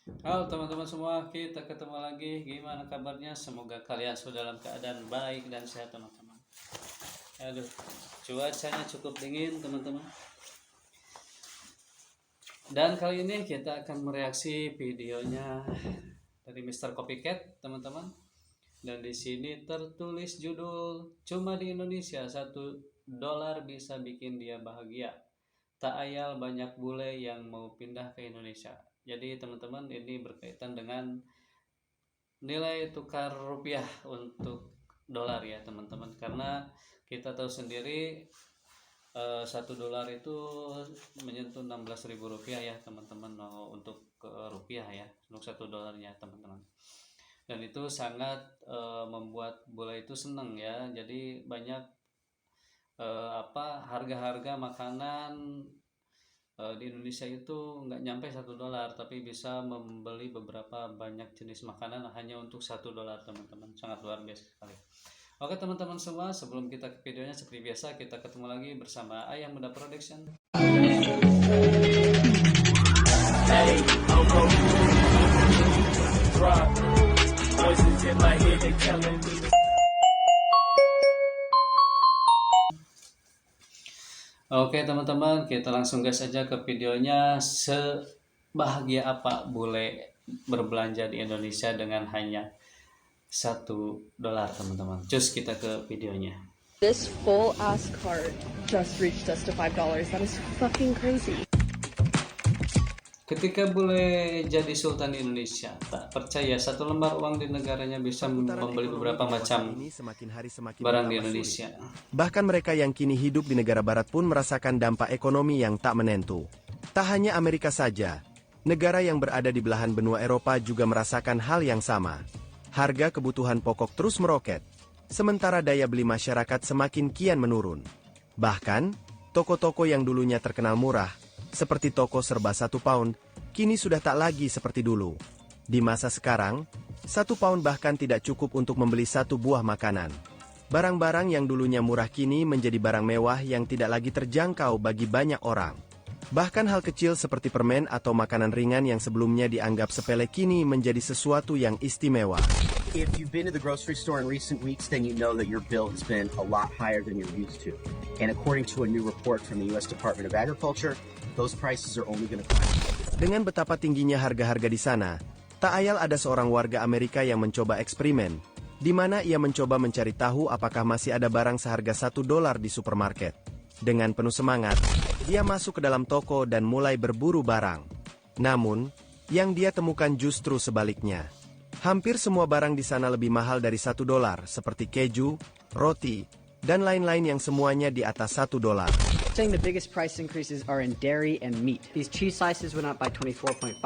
Halo teman-teman semua, kita ketemu lagi. Gimana kabarnya? Semoga kalian sudah dalam keadaan baik dan sehat teman-teman. Aduh, cuacanya cukup dingin teman-teman. Dan kali ini kita akan mereaksi videonya dari Mr. Copycat teman-teman. Dan di sini tertulis judul "Cuma di Indonesia $1 bisa bikin dia bahagia. Tak ayal banyak bule yang mau pindah ke Indonesia." Jadi teman-teman, ini berkaitan dengan nilai tukar rupiah untuk dolar ya teman-teman, karena kita tahu sendiri $1 itu menyentuh 16.000 rupiah ya teman-teman, untuk rupiah ya, untuk $1 teman-teman. Dan itu sangat membuat bola itu senang ya. Jadi banyak harga-harga makanan di Indonesia itu nggak nyampe $1, tapi bisa membeli beberapa banyak jenis makanan hanya untuk $1 teman-teman. Sangat luar biasa sekali. Oke teman-teman semua, sebelum kita ke videonya, seperti biasa kita ketemu lagi bersama Ayah Muda Production. Oke teman-teman, kita langsung gas aja ke videonya. Sebahagia apa bule berbelanja di Indonesia dengan hanya $1 teman-teman. Cus kita ke videonya. This full ass cart just reached us to $5. That is fucking crazy. Ketika bule jadi sultan di Indonesia, tak percaya satu lembar uang di negaranya bisa membeli beberapa macam barang di Indonesia. Bahkan mereka yang kini hidup di negara barat pun merasakan dampak ekonomi yang tak menentu. Tak hanya Amerika saja, negara yang berada di belahan benua Eropa juga merasakan hal yang sama. Harga kebutuhan pokok terus meroket, sementara daya beli masyarakat semakin kian menurun. Bahkan, toko-toko yang dulunya terkenal murah, seperti toko serba £1, kini sudah tak lagi seperti dulu. Di masa sekarang, £1 bahkan tidak cukup untuk membeli satu buah makanan. Barang-barang yang dulunya murah kini menjadi barang mewah yang tidak lagi terjangkau bagi banyak orang. Bahkan hal kecil seperti permen atau makanan ringan yang sebelumnya dianggap sepele kini menjadi sesuatu yang istimewa. If you've been to the grocery store in recent weeks, then you know that your bill has been a lot higher than you're used to. And according to a new report from the U.S. Department of Agriculture, those prices are only going to climb. Dengan betapa tingginya harga-harga di sana, tak ayal ada seorang warga Amerika yang mencoba eksperimen, di mana ia mencoba mencari tahu apakah masih ada barang seharga $1 di supermarket. Dengan penuh semangat, dia masuk ke dalam toko dan mulai berburu barang. Namun, yang dia temukan justru sebaliknya. Hampir semua barang di sana lebih mahal dari $1, seperti keju, roti, dan lain-lain yang semuanya di atas $1. Saying the biggest price increases are in dairy and meat. These cheese slices went up by 24.5%,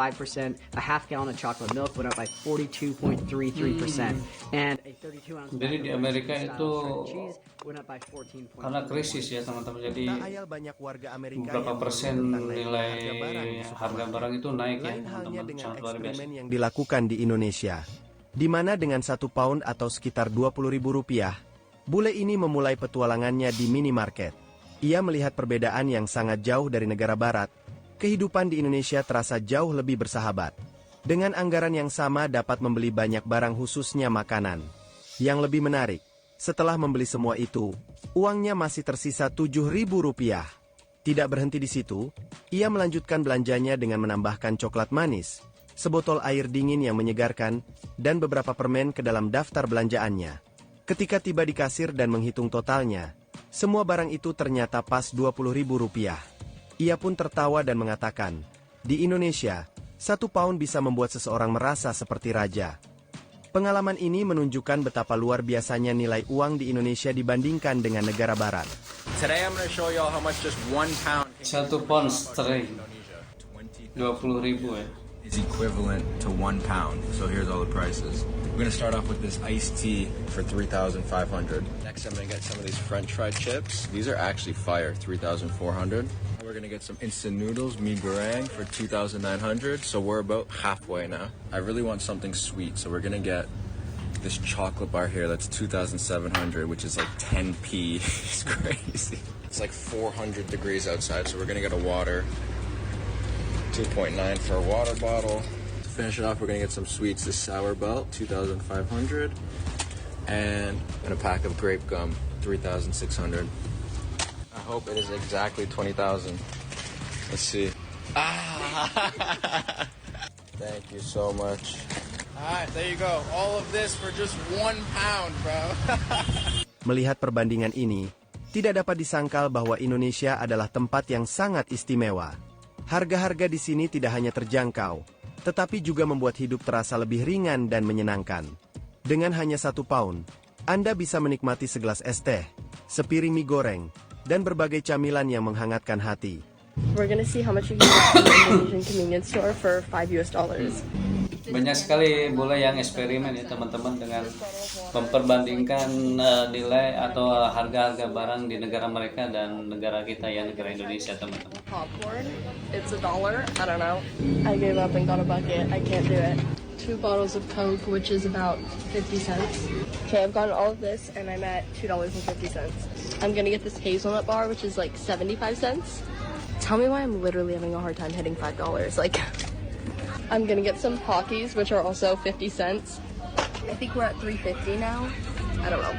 a half gallon of chocolate milk went up by 42.33%, and a 32-ounce Jadi di Amerika itu cheese went up by 14.4%. karena krisis ya teman-teman, jadi Tak ayal banyak warga Amerika beberapa yang persen mengeluh tentang nilai naiknya harga barang itu naik ya Lain halnya teman-teman, dengan sangat luar biasa. eksperimen yang dilakukan di Indonesia, di mana dengan £1 atau sekitar Rp20.000, bule ini memulai petualangannya di minimarket. Ia melihat perbedaan yang sangat jauh dari negara barat. Kehidupan di Indonesia terasa jauh lebih bersahabat. Dengan anggaran yang sama dapat membeli banyak barang khususnya makanan. Yang lebih menarik, setelah membeli semua itu, uangnya masih tersisa Rp7.000. Tidak berhenti di situ, ia melanjutkan belanjanya dengan menambahkan coklat manis, sebotol air dingin yang menyegarkan, dan beberapa permen ke dalam daftar belanjaannya. Ketika tiba di kasir dan menghitung totalnya, semua barang itu ternyata pas Rp20.000. Ia pun tertawa dan mengatakan, di Indonesia, £1 bisa membuat seseorang merasa seperti raja. Pengalaman ini menunjukkan betapa luar biasanya nilai uang di Indonesia dibandingkan dengan negara barat. Today I'm going to show you all how much just £1 Satu pound sterling 20.000 ya. is equivalent to £1. So here's all the prices. We're going to start off with this iced tea for 3,500. Next I'm going to get some of these french fried chips. These are actually fire, 3,400. We're going to get some instant noodles, mi goreng for 2,900. So we're about halfway now. I really want something sweet, so we're going to get this chocolate bar here that's 2,700, which is like 10p. It's crazy. It's like 400 degrees outside, so we're going to get a water. 2.9 for a water bottle. To finish it off, we're gonna get some sweets. This sour belt, 2,500, and a pack of grape gum, 3,600. I hope it is exactly 20,000. Let's see. Thank you so much. Alright, there you go. All of this for just £1, bro. Melihat perbandingan ini, tidak dapat disangkal bahwa Indonesia adalah tempat yang sangat istimewa. Harga-harga di sini tidak hanya terjangkau, tetapi juga membuat hidup terasa lebih ringan dan menyenangkan. Dengan hanya £1, Anda bisa menikmati segelas es teh, sepiring mie goreng, dan berbagai camilan yang menghangatkan hati. We're gonna see how much you can get from the Indonesian convenience store for $5. Banyak sekali bule yang eksperimen ya teman-teman dengan memperbandingkan nilai atau harga-harga barang di negara mereka dan negara kita ya, negara Indonesia teman-teman. Popcorn, it's $1. I don't know. I gave up and got a bucket. I can't do it. 2 bottles of Coke, which is about 50 cents. Okay, I've gotten all of this and I'm at $2.50. I'm gonna get this hazelnut bar, which is like 75 cents. Tell me why I'm literally having a hard time hitting $5. Like, I'm gonna get some Pockies, which are also 50 cents. I think we're at $3.50 now. I don't know.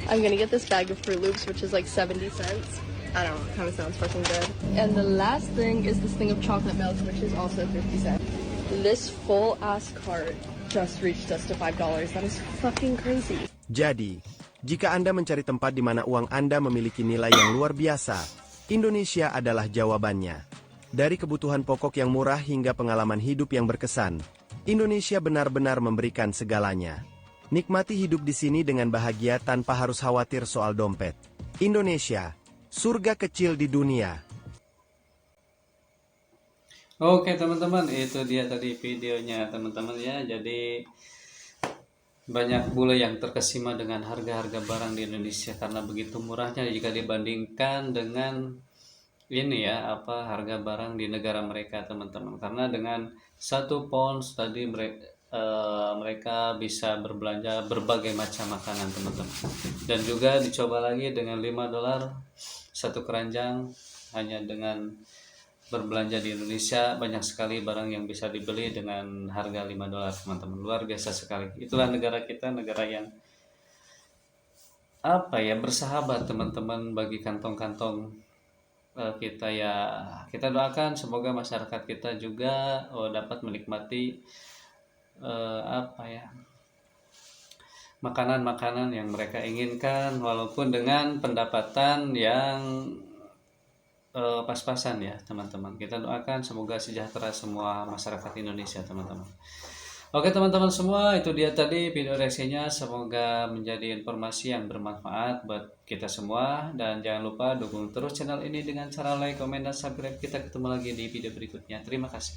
I'm gonna get this bag of Fruit Loops, which is like 70 cents. I don't know, kind of sounds fucking good. And the last thing is this thing of chocolate milk, which is also 50 cents. This full-ass cart just reached us to $5. That is fucking crazy. Jadi, jika Anda mencari tempat di mana uang Anda memiliki nilai yang luar biasa, Indonesia adalah jawabannya. Dari kebutuhan pokok yang murah hingga pengalaman hidup yang berkesan, Indonesia benar-benar memberikan segalanya. Nikmati hidup di sini dengan bahagia tanpa harus khawatir soal dompet. Indonesia, surga kecil di dunia. Oke teman-teman, itu dia tadi videonya teman-teman ya. Jadi banyak bule yang terkesima dengan harga-harga barang di Indonesia karena begitu murahnya jika dibandingkan dengan ini ya, harga barang di negara mereka teman-teman. Karena dengan 1 pound tadi mereka bisa berbelanja berbagai macam makanan teman-teman. Dan juga dicoba lagi dengan $5 satu keranjang. Hanya dengan berbelanja di Indonesia banyak sekali barang yang bisa dibeli dengan harga $5 teman-teman. Luar biasa sekali. Itulah negara kita, negara yang bersahabat teman-teman bagi kantong-kantong kita ya. Kita doakan semoga masyarakat kita juga dapat menikmati makanan-makanan yang mereka inginkan walaupun dengan pendapatan yang pas-pasan ya teman-teman. Kita doakan semoga sejahtera semua masyarakat Indonesia teman-teman. Oke teman-teman semua, itu dia tadi video reaksinya. Semoga menjadi informasi yang bermanfaat buat kita semua. Dan jangan lupa dukung terus channel ini dengan cara like, komen, dan subscribe. Kita ketemu lagi di video berikutnya. Terima kasih.